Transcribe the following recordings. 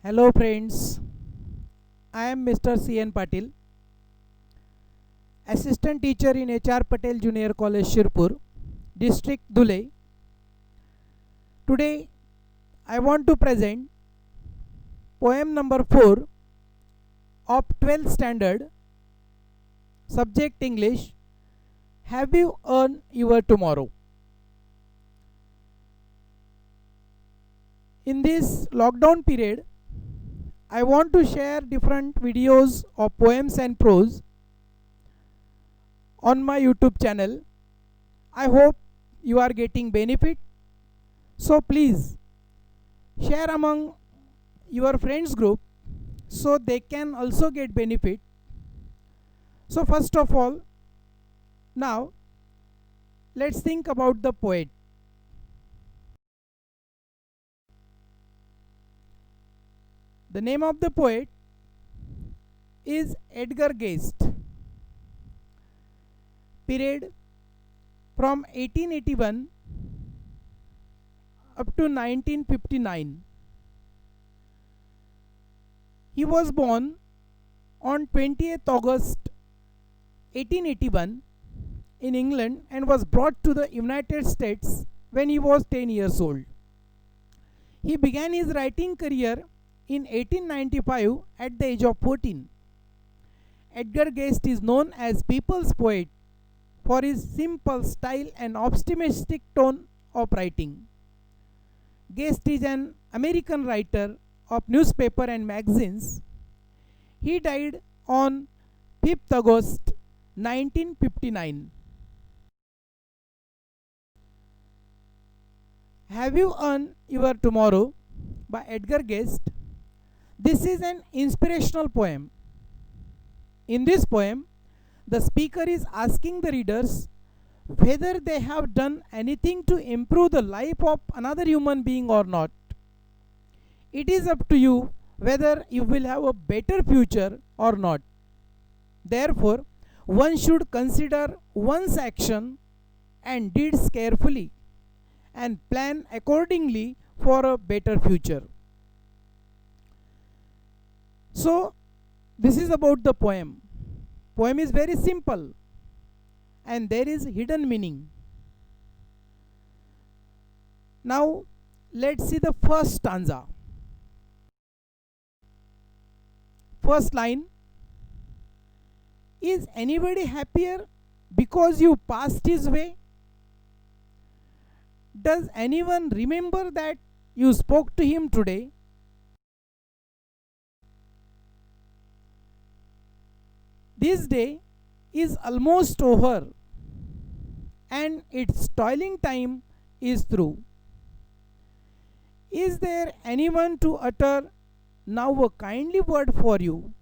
Hello friends, I am Mr. C.N. Patil, Assistant Teacher in H.R. Patel Junior College, Shirpur, District Dhule. Today I want to present poem number 4 of 12th standard, subject English. Have you earned your tomorrow? In this lockdown period, I want to share different videos of poems and prose on my YouTube channel. I hope you are getting benefit. So please share among your friends group so they can also get benefit. So first of all, now let's think about the poet. The name of the poet is Edgar Guest. Period from 1881 up to 1959. He was born on 20th August 1881 in England and was brought to the United States when he was 10 years old. He began his writing career in 1895 at the age of 14. Edgar Guest is known as people's poet for his simple style and optimistic tone of writing. Guest is an American writer of newspaper and magazines. He died on 5th August 1959. Have You Earned Your Tomorrow by Edgar Guest. This is an inspirational poem. In this poem, the speaker is asking the readers whether they have done anything to improve the life of another human being or not. It is up to you whether you will have a better future or not. Therefore, one should consider one's action and deeds carefully and plan accordingly for a better future. So, this is about the poem. Poem is very simple and there is hidden meaning. Now, let's see the first stanza. First line. Is anybody happier because you passed his way? Does anyone remember that you spoke to him today? This day is almost over and its toiling time is through. Is there anyone to utter now a kindly word for you?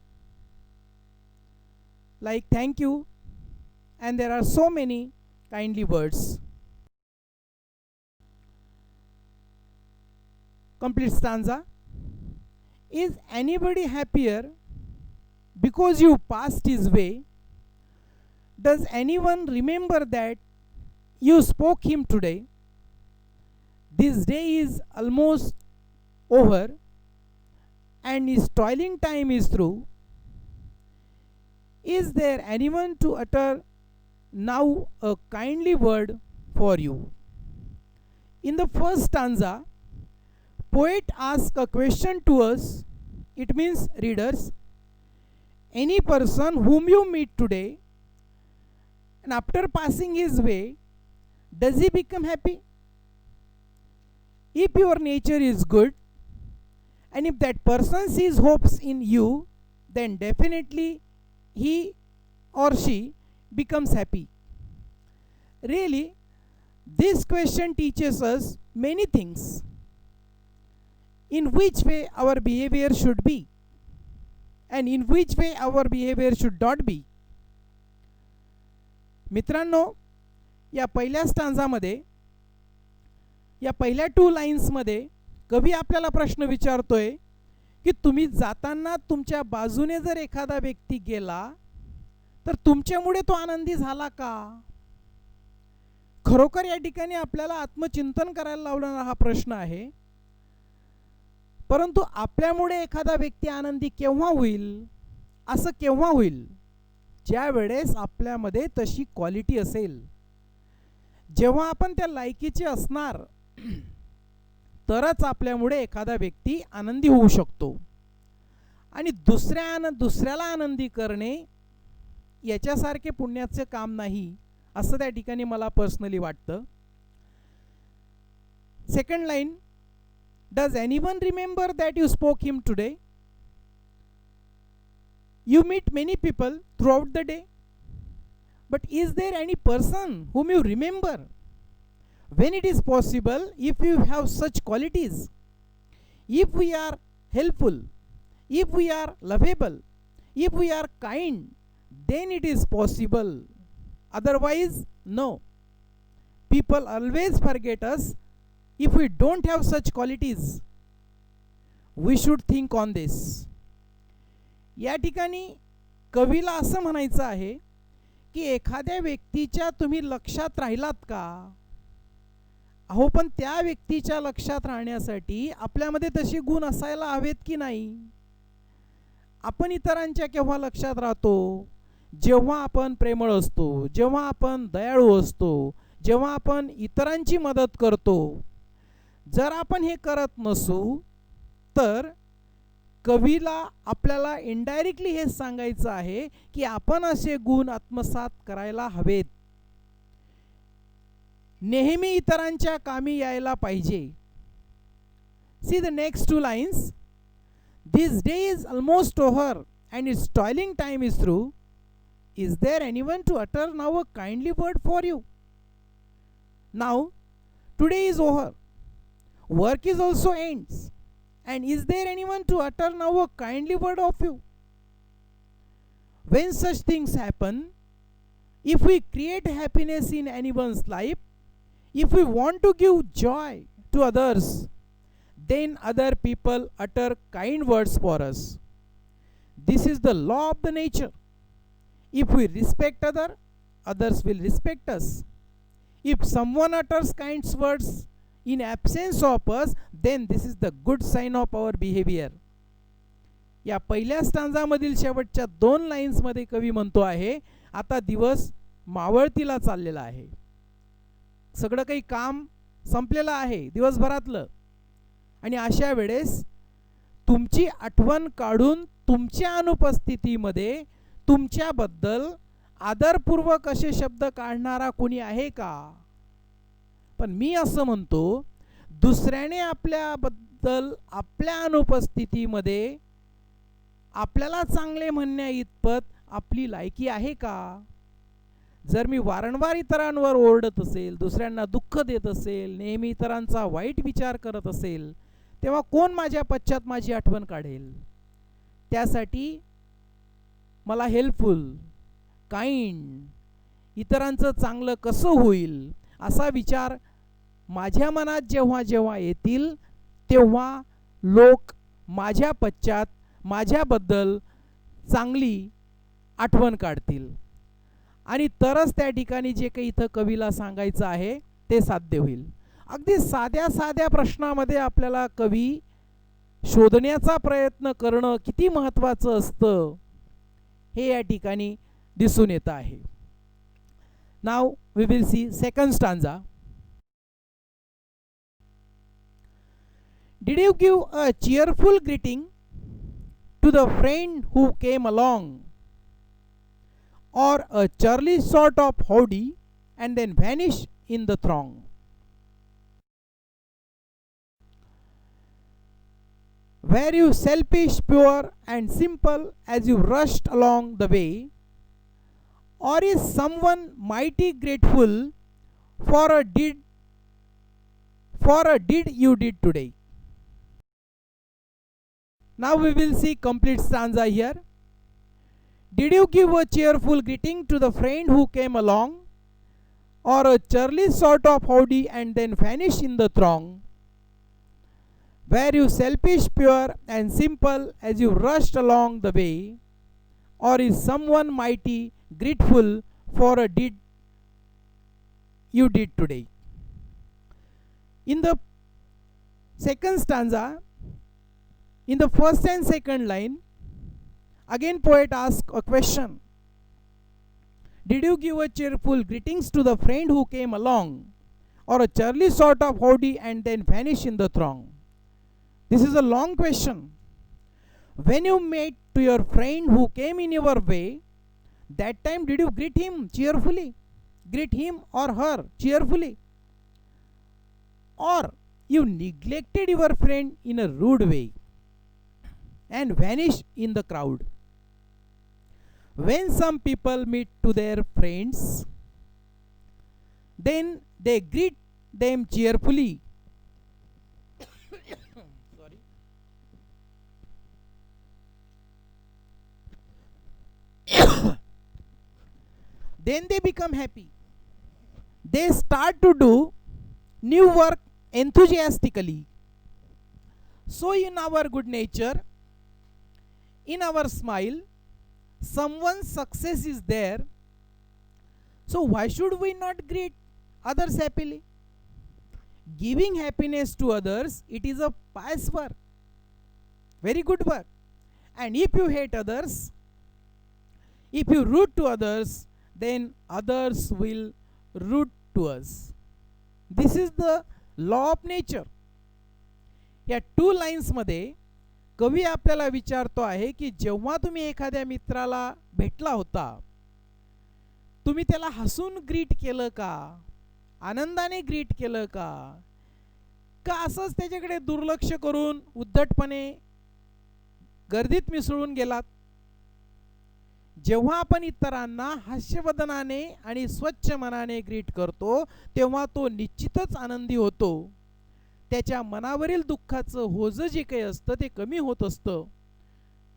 Like thank you, and there are so many kindly words. Complete stanza. Is anybody happier because you passed his way? Does anyone remember that you spoke him today? This day is almost over and his toiling time is through. Is there anyone to utter now a kindly word for you? In the first stanza, poet asks a question to us. It means readers. Any person whom you meet today and after passing his way, does he become happy? If your nature is good and if that person sees hopes in you, then definitely he or she becomes happy. Really, this question teaches us many things. In which way our behavior should be and in which way our behavior should not be. मित्रांनो, या पहिल्या स्टांजामध्ये या पहिल्या 2 लाईन्समध्ये कवी आपल्याला प्रश्न विचारतोय की तुम्ही जाताना तुमच्या बाजूने जर एखादा व्यक्ती गेला तर तुमच्यामुळे तो आनंदी झाला का? खरोखर या ठिकाणी आपल्याला आत्मचिंतन करायला लावणारा हा प्रश्न आहे. परंतु आपल्यामुळे एखादा व्यक्ती आनंदी केव्हा होईल? असं केव्हा होईल? ज्या वेळेस आपल्यामध्ये तशी क्वालिटी असेल, जेव्हा आपण त्या लायकीचे असणार, तरच आपल्यामुळे एखादा व्यक्ती आनंदी होऊ शकतो. आणि दुसऱ्याला आनंदी करणे याच्यासारखे पुण्याचे काम नाही, असं त्या ठिकाणी मला पर्सनली वाटतं. Second line, does anyone remember that you spoke him today? You meet many people throughout the day, but is there any person whom you remember? When it is possible, if you have such qualities, if we are helpful, if we are lovable, if we are kind, then it is possible. Otherwise, no. People always forget us if we don't have such qualities. We should think on this. या ठिकाणी कवीला असं म्हणायचं आहे की एखाद्या व्यक्तीच्या तुम्ही लक्षात राहिलात का? अहो, पण त्या व्यक्तीच्या लक्षात राहण्यासाठी आपल्यामध्ये तशी गुण असायला हवेत की नाही? आपण इतरांच्या केव्हा लक्षात राहतो? जेव्हा आपण प्रेमळ असतो, जेव्हा आपण दयाळू असतो, जेव्हा आपण इतरांची मदत करतो. जर आपण हे करत नसू तर कवीला आपल्याला इनडायरेक्टली हे सांगायचं आहे की आपण असे गुण आत्मसात करायला हवेत. नेहमी इतरांच्या कामी यायला पाहिजे. See the next two lines. This day is almost over and its toiling time is through. Is there anyone to utter now a kindly word for you? Now today is over. Work is also ends. And is there anyone to utter now a kindly word of you? When such things happen, if we create happiness in anyone's life, if we want to give joy to others, then other people utter kind words for us. This is the law of the nature. If we respect others will respect us. If someone utters kind words in absence of us, then this is the good sign of our behavior. या पहिल्या स्टांजामधील शेवटच्या 2 लाईन्समध्ये कवी म्हणतो आहे, आता दिवस मावळतीला चाललेला आहे, सगळं काही काम संपलेलं आहे दिवसभरातलं, आणि अशा वेळेस तुमची आठवण काढून तुमच्या अनुपस्थितीमध्ये तुमच्याबद्दल आदरपूर्वक असे शब्द काढणारा कोणी आहे का? पण मी असं म्हणतो, दुसऱ्याने आपल्याबद्दल आपल्या अनुपस्थितीमध्ये आपल्याला चांगले म्हणण्या इतपत आपली लायकी आहे का? जर मी वारंवार इतरांवर ओरडत असेल, दुसऱ्यांना दुःख देत असेल, नेहमी इतरांचा वाईट विचार करत असेल, तेव्हा कोण माझ्या पश्चात माझी आठवण काढेल? त्यासाठी मला हेल्पफुल, काइंड, इतरांचं चांगलं कसं होईल असा विचार माझ्या मनात जेव्हा जेव्हा येतील, तेव्हा लोक माझ्या पश्चात माझ्याबद्दल चांगली आठवण काढतील, आणि तरच त्या ठिकाणी जे काही इथं कवीला सांगायचं आहे ते साध्य होईल. अगदी साध्या साध्या प्रश्नामध्ये आपल्याला कवी शोधण्याचा प्रयत्न करणं किती महत्त्वाचं असतं हे या ठिकाणी दिसून येत आहे. Now we will see second stanza. Did you give a cheerful greeting to the friend who came along, or a churlish sort of howdy and then vanish in the throng? Were you selfish, pure and simple as you rushed along the way, or is someone mighty grateful for a deed you did today? Now we will see complete stanza here. Did you give a cheerful greeting to the friend who came along, or a churlish sort of howdy and then vanish in the throng? Were you selfish, pure and simple as you rushed along the way, or is someone mighty grateful for a deed you did today? In the second stanza, In the first and second line, again poet asks a question. Did you give a cheerful greetings to the friend who came along, or a churly sort of howdy and then vanish in the throng? This is a long question. When you met to your friend who came in your way, that time did you greet him cheerfully? Greet him or her cheerfully? Or you neglected your friend in a rude way and vanished in the crowd? When some people meet to their friends, then they greet them cheerfully. Sorry. Then they become happy. They start to do new work enthusiastically. So in our good nature, in our smile, someone's success is there. So why should we not greet others happily? Giving happiness to others, it is a pious work, very good work. And if you hate others, if you root to others, then others will root to us. This is the law of nature. या 2 lines मध्ये कवी आपल्याला विचारतो आहे की जेव्हा तुम्ही एखाद्या मित्राला भेटला होता, तुम्ही त्याला हसून ग्रीट केलं का, आनंदाने ग्रीट केलं का, का असंच त्याच्याकडे दुर्लक्ष करून उद्धटपणे गर्दीत मिसळून गेलात? जेव्हा आपण इतरांना हास्यवदनाने आणि स्वच्छ मनाने ग्रीट करतो, तेव्हा तो निश्चितच आनंदी होतो. त्याच्या मनावरील दुःखाचं ओझं जे काही असतं ते कमी होत असतं.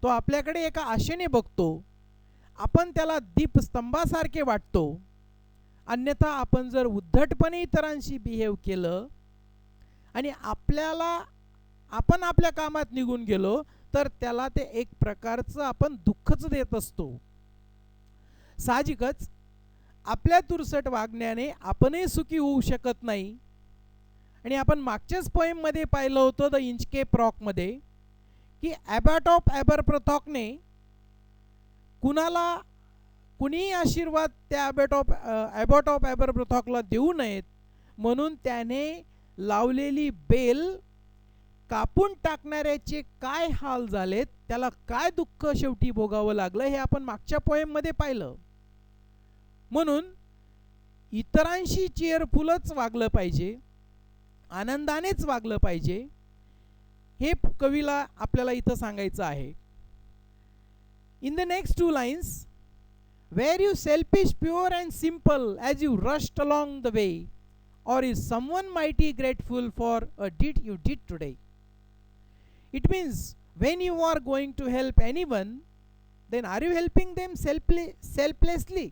तो आपल्याकडे एका आशेने बघतो. आपण त्याला दीपस्तंभासारखे वाटतो. अन्यथा आपण जर उद्धटपणे इतरांशी बिहेव केलं आणि आपण आपल्या कामात निघून गेलो, तर त्याला ते एक प्रकारचं आपण दुःखच देत असतो. साहजिकच आपल्या तुरसट वागण्याने आपणही सुखी होऊ शकत नाही. आणि आपण मागच्याच पोएम मध्ये पाहिलं होतं द इंचकेप रॉक मध्ये की ॲबॉट ऑफ ॲबरप्रथॉकने कुणीही आशीर्वाद त्या ॲबॉट ऑफ ॲबरप्रथॉकला देऊ नयेत म्हणून त्याने लावलेली बेल कापून टाकणाऱ्याचे काय हाल झालेत, त्याला काय दुःख शेवटी भोगावं लागलं, हे आपण मागच्या पोएम मध्ये पाहिलं. म्हणून इतरांशी चेअरफुलच वागलं पाहिजे, आनंदानेच वागलं पाहिजे, हे कवीला आपल्याला इथं सांगायचं आहे. In the next 2 lines, were you selfish pure and simple as you rushed along the way, or is someone mighty grateful for a deed you did today? It means when you are going to help anyone, then are you helping them selflessly,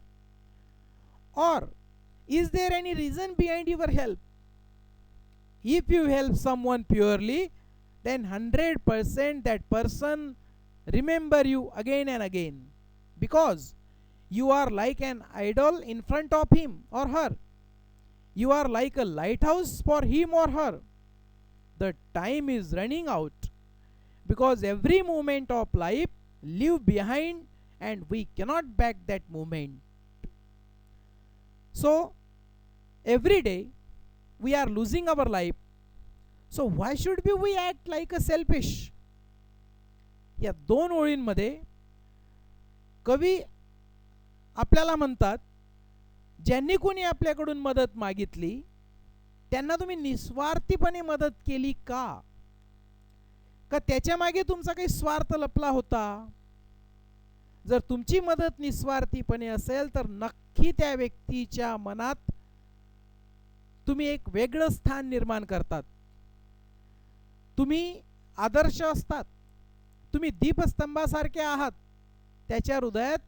or is there any reason behind your help? If you help someone purely, then 100% that person remember you again and again, because you are like an idol in front of him or her. You are like a lighthouse for him or her. The time is running out, because every moment of life leave behind and we cannot back that moment. So every day we are losing our life. So why should we act like a selfish? या 2 ओळींमध्ये कवी आपल्याला म्हणतात, ज्यांनी कोणी आपल्याकडून मदत मागितली त्यांना तुम्ही निस्वार्थीपणे मदत केली का? का त्याच्या मागे तुमचा काही स्वार्थ लपला होता? जर तुमची मदत निस्वार्थीपणे असेल तर नक्की त्या व्यक्तीच्या मनात तुम्ही एक वेगळं स्थान निर्माण करतात. तुम्ही आदर्श असतात, तुम्ही दीपस्तंभासारखे आहात, त्याच्या हृदयात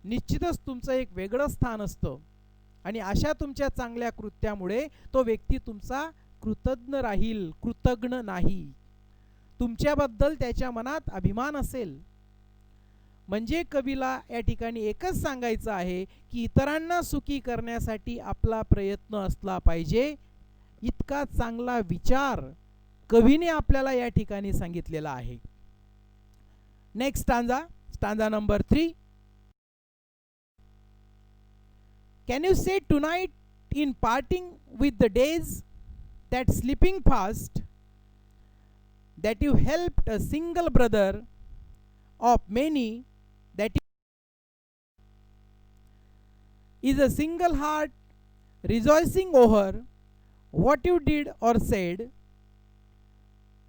निश्चितच तुमचं एक वेगळं स्थान असतं. आणि अशा तुमच्या चांगल्या कृत्यामुळे तो व्यक्ती तुमचा कृतज्ञ राहील, कृतज्ञ नाही. तुमच्याबद्दल त्याच्या मनात अभिमान असेल. म्हणजे कवीला या ठिकाणी एकच सांगायचं आहे की इतरांना सुखी करण्यासाठी आपला प्रयत्न असला पाहिजे. इतका चांगला विचार कवीने आपल्याला या ठिकाणी सांगितलेला आहे. Next stanza, stanza number 3. Can you say tonight in parting with the days that slipping past, that you helped a single brother of many, that is a single heart rejoicing over what you did or said?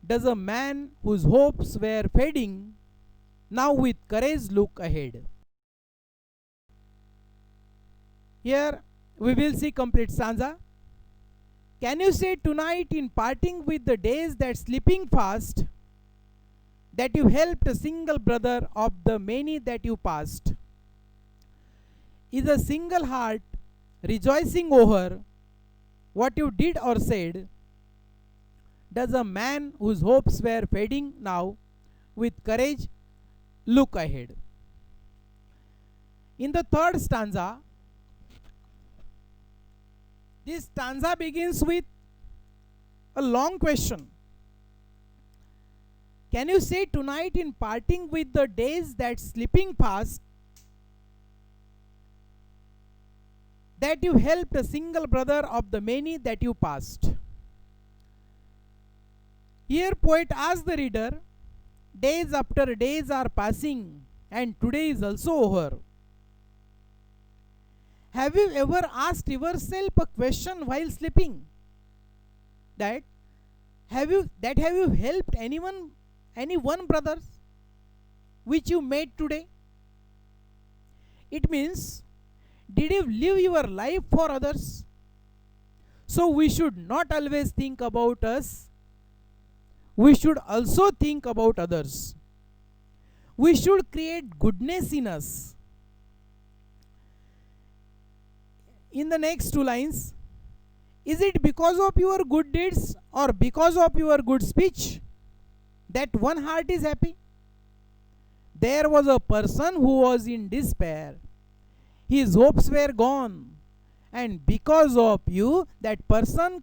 Does a man whose hopes were fading now with courage look ahead? Here we will see complete stanza. Can you say tonight in parting with the days that slipping fast, that you helped a single brother of the many that you passed? Is a single heart rejoicing over what you did or said? Does a man whose hopes were fading now with courage look ahead? In the third stanza, this stanza begins with a long question. Can you say tonight in parting with the days that slipping past, that you helped a single brother of the many that you passed? Here poet asks the reader, days after days are passing and today is also over. Have you ever asked yourself a question while sleeping? That have you helped any one brothers which you made today? It means, did you live your life for others? So we should not always think about us. We should also think about others. We should create goodness in us. In the next two lines, is it because of your good deeds or because of your good speech that one heart is happy? There was a person who was in despair. His hopes were gone, and because of you, that person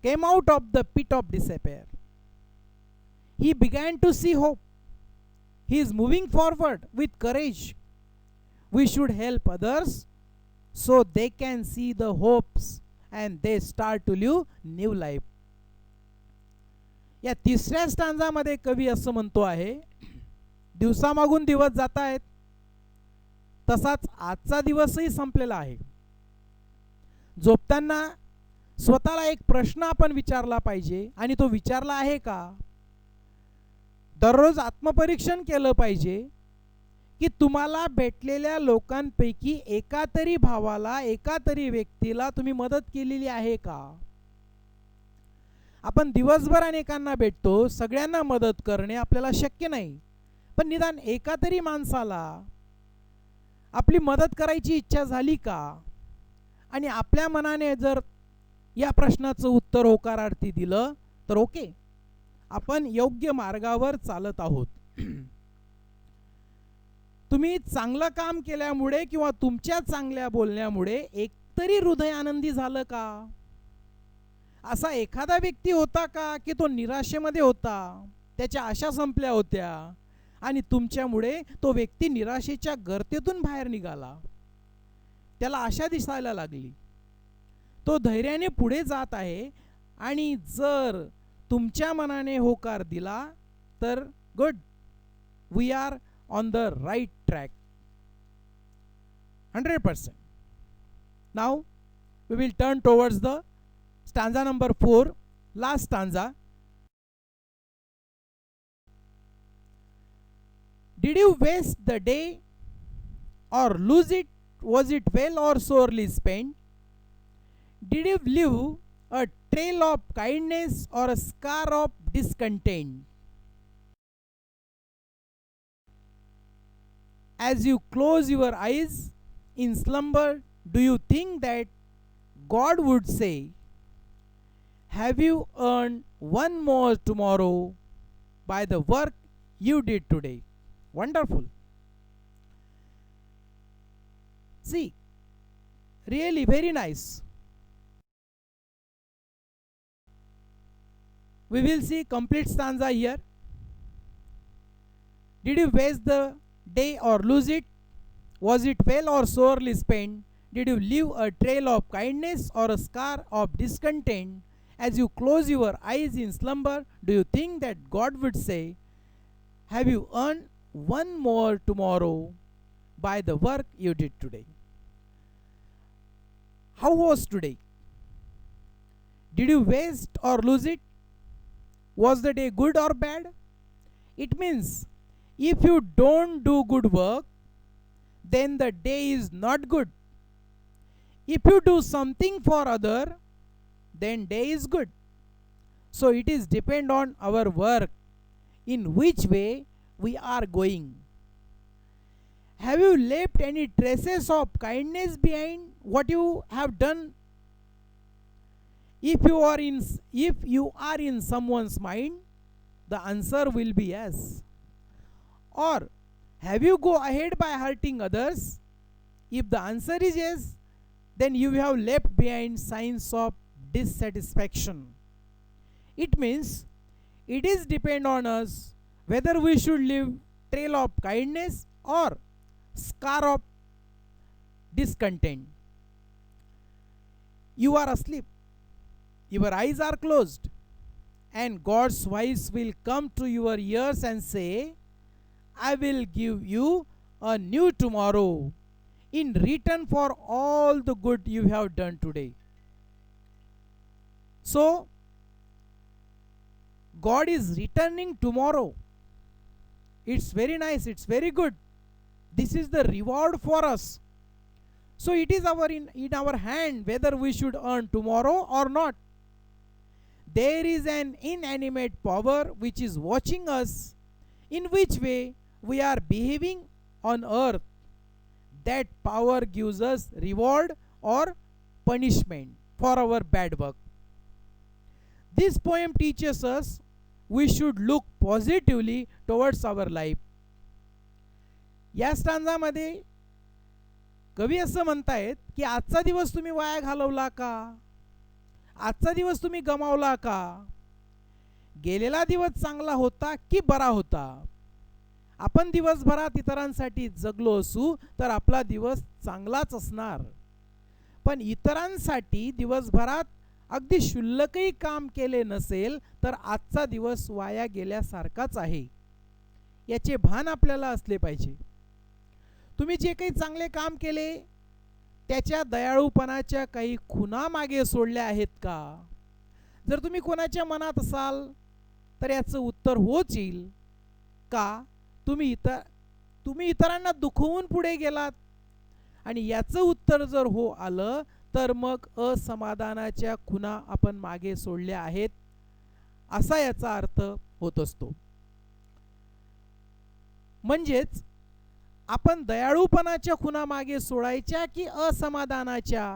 came out of the pit of despair. He began to see hope. He is moving forward with courage. We should help others so they can see the hopes and they start to live new life. या तिसऱ्या स्टांजामध्ये कवी असं म्हणतो आहे, दिवसामागून दिवस जात आहेत, तसाच आजचा दिवसही संपलेला आहे. झोपताना स्वतःला एक प्रश्न आपण विचारला पाहिजे, आणि तो विचारला आहे का? दररोज आत्मपरीक्षण केलं पाहिजे की तुम्हाला भेटलेल्या लोकांपैकी एका तरी भावाला, एका तरी व्यक्तीला तुम्ही मदत केलेली आहे का? आपण दिवसभर अनेकांना भेटतो, सगळ्यांना मदत करणे आपल्याला शक्य नाही, पण निदान एका तरी माणसाला आपली मदत करायची इच्छा झाली का? आणि आपल्या मनाने जर या प्रश्नाचं उत्तर होकारार्थी दिलं तर ओके, आपण योग्य मार्गावर चालत आहोत. तुम्ही चांगलं काम केल्यामुळे किंवा तुमच्या चांगल्या बोलण्यामुळे एकतरी हृदय आनंदी झालं का? असा एखादा व्यक्ती होता का की तो निराशेमध्ये होता, त्याच्या आशा संपल्या होत्या आणि तुमच्यामुळे तो व्यक्ती निराशेच्या गर्तेतून बाहेर निघाला, त्याला आशा दिसायला लागली, तो धैर्याने पुढे जात आहे, आणि जर तुमच्या मनाने होकार दिला तर good, we are on the right track 100%. Now we will turn towards the stanza number 4, last stanza. Did you waste the day or lose it? Was it well or sorely spent? Did you leave a trail of kindness or a scar of discontent? As you close your eyes in slumber, do you think that God would say, have you earned one more tomorrow by the work you did today? Wonderful. See, really very nice. We will see complete stanza here. Did you waste the day or lose it? Was it well or sorely spent? Did you leave a trail of kindness or a scar of discontent? As you close your eyes in slumber, do you think that God would say, have you earned one more tomorrow by the work you did today? How was today? Did you waste or lose it? Was the day good or bad? It means if you don't do good work, then the day is not good. If you do something for other, then day is good. So it is depend on our work, in which way we are going. Have you left any traces of kindness behind what you have done? If you are in someone's mind, the answer will be yes. Or have you go ahead by hurting others? If the answer is yes, then you have left behind signs of dissatisfaction. It means it is depend on us whether we should leave trail of kindness or scar of discontent. You are asleep, your eyes are closed, and God's voice will come to your ears and say, I will give you a new tomorrow in return for all the good you have done today. So, God is returning tomorrow. It's very nice, it's very good. This is the reward for us. So it is in our hand whether we should earn tomorrow or not. There is an inanimate power which is watching us, in which way we are behaving on earth. That power gives us reward or punishment for our bad work. This poem teaches us we should look positively towards our life. या स्टांजामध्ये कवी असं म्हणतायत की आजचा दिवस तुम्ही via घालवला का? आजचा दिवस तुम्ही गमावला का? गेलेला दिवस चांगला होता की बरा होता? आपण दिवसभरात इतरांसाठी जगलो असू तर आपला दिवस चांगलाच असणार. पण इतरांसाठी दिवसभरात अगदी क्षुल्लकही काम केले नसेल तर आजचा दिवस वाया गेल्यासारखाच आहे. याचे भान आपल्याला असले पाहिजे. तुम्ही जे काही चांगले काम केले त्याच्या दयाळूपणाच्या काही खुणा मागे सोडल्या आहेत का? जर तुम्ही कोणाच्या मनात असाल तर याचं उत्तर होच येईल का तुम्ही इतरांना दुखवून पुढे गेलात. आणि याचं उत्तर जर हो आलं तर मग असमाधानाच्या खुणा आपण मागे सोडल्या आहेत असा याचा अर्थ होत असतो. म्हणजेच आपण दयाळूपणाच्या खुणा मागे सोडायच्या की असमाधानाच्या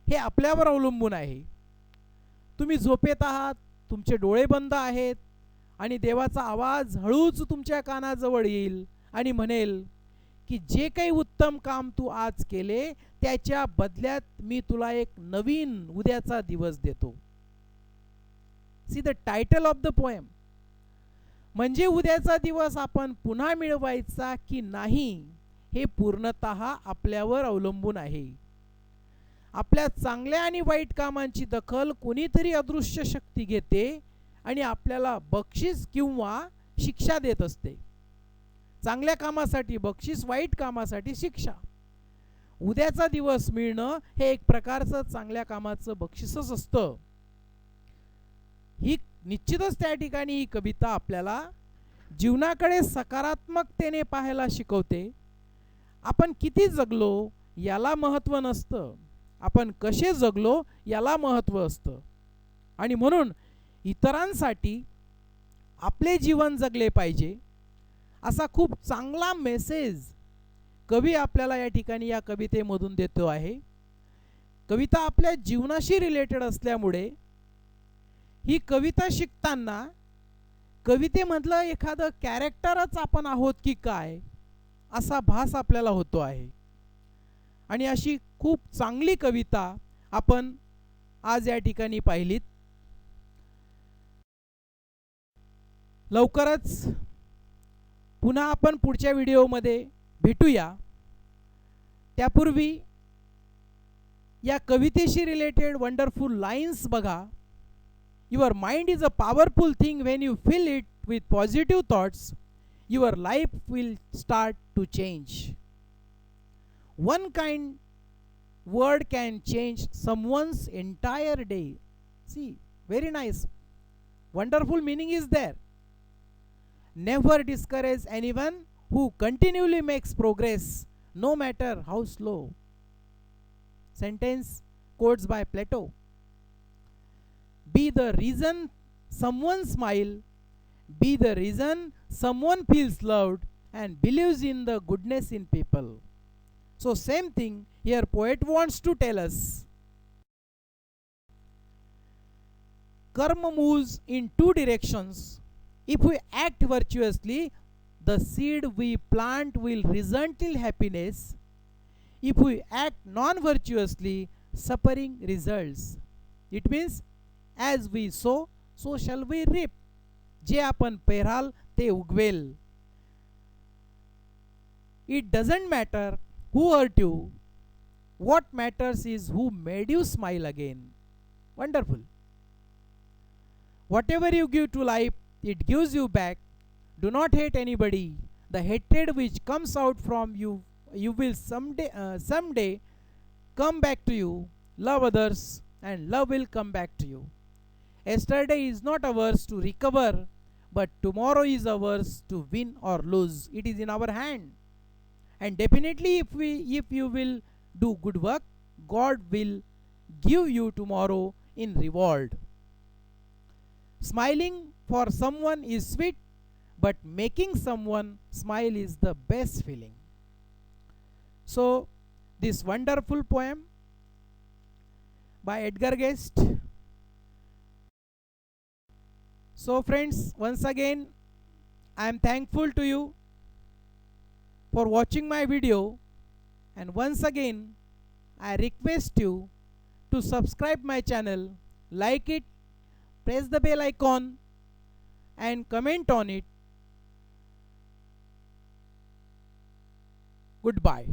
हे आपल्यावर अवलंबून आहे. तुम्ही झोपेत आहात, तुमचे डोळे बंद आहेत आणि देवाचा आवाज हळूच तुमच्या कानाजवळ येईल आणि म्हणेल की जे काही उत्तम काम तू आज केले त्याच्या बदल्यात मी तुला एक नवीन उद्याचा दिवस देतो. See the title of the poem. म्हणजे उद्याचा दिवस आपण पुन्हा मिळवायचा की नाही हे पूर्णतः आपल्यावर अवलंबून आहे. आपल्या चांगल्या आणि वाईट कामांची दखल कोणीतरी अदृश्य शक्ती घेते आणि आपल्याला बक्षीस किंवा शिक्षा देत असते. चांगल्या कामासाठी बक्षीस, वाईट कामासाठी शिक्षा. उद्याचा दिवस मिळणं हे एक प्रकारचं चांगल्या कामाचं बक्षीसच असतं. ही निश्चितच त्या ठिकाणी ही कविता आपल्याला जीवनाकडे सकारात्मकतेने पाहायला शिकवते. आपण किती जगलो याला महत्त्व नसतं, आपण कसे जगलो याला महत्त्व असतं. आणि म्हणून इतरांसाठी आपले जीवन जगले पाहिजे असा खूप चांगला मेसेज कवी आपल्याला या ठिकाणी या कवितेमधून देतो आहे. कविता आपल्या जीवनाशी रिलेटेड असल्यामुळे ही कविता शिकताना कवितेमधलं एखादं कॅरेक्टरच आपण आहोत की काय असा भास आपल्याला होतो आहे. आणि अशी खूप चांगली कविता आपण आज या ठिकाणी पाहिलीत. लवकरच पुन्हा आपण पुढच्या व्हिडिओमध्ये भेटूया. त्यापूर्वी या कवितेशी रिलेटेड वंडरफुल लाईन्स बघा. Your mind is a powerful thing. When you fill it with positive thoughts, your life will start to change. One kind word can change someone's entire day. See, very nice, wonderful meaning is there. Never discourage anyone who continually makes progress, no matter how slow. Sentence quotes by Plato. Be the reason someone smile, be the reason someone feels loved and believes in the goodness in people. So same thing here poet wants to tell us. Karma moves in two directions. If we act virtuously, the seed we plant will result in happiness. If we act non-virtuously, suffering results. It means as we sow, so shall we reap. जे आपण पेराल ते उगवेल. It doesn't matter who hurt you. What matters is who made you smile again. Wonderful. Whatever you give to life, it gives you back. Do not hate anybody. The hatred which comes out from you, you will someday come back to you. Love others and love will come back to you. Yesterday is not ours to recover, but tomorrow is ours to win or lose. It is in our hand. And definitely if you will do good work, God will give you tomorrow in reward. Smiling for someone is sweet, but making someone smile is the best feeling. So this wonderful poem by Edgar Guest. So friends, once again I am thankful to you for watching my video, and once again I request you to subscribe my channel, like it, press the bell icon and comment on it. Goodbye.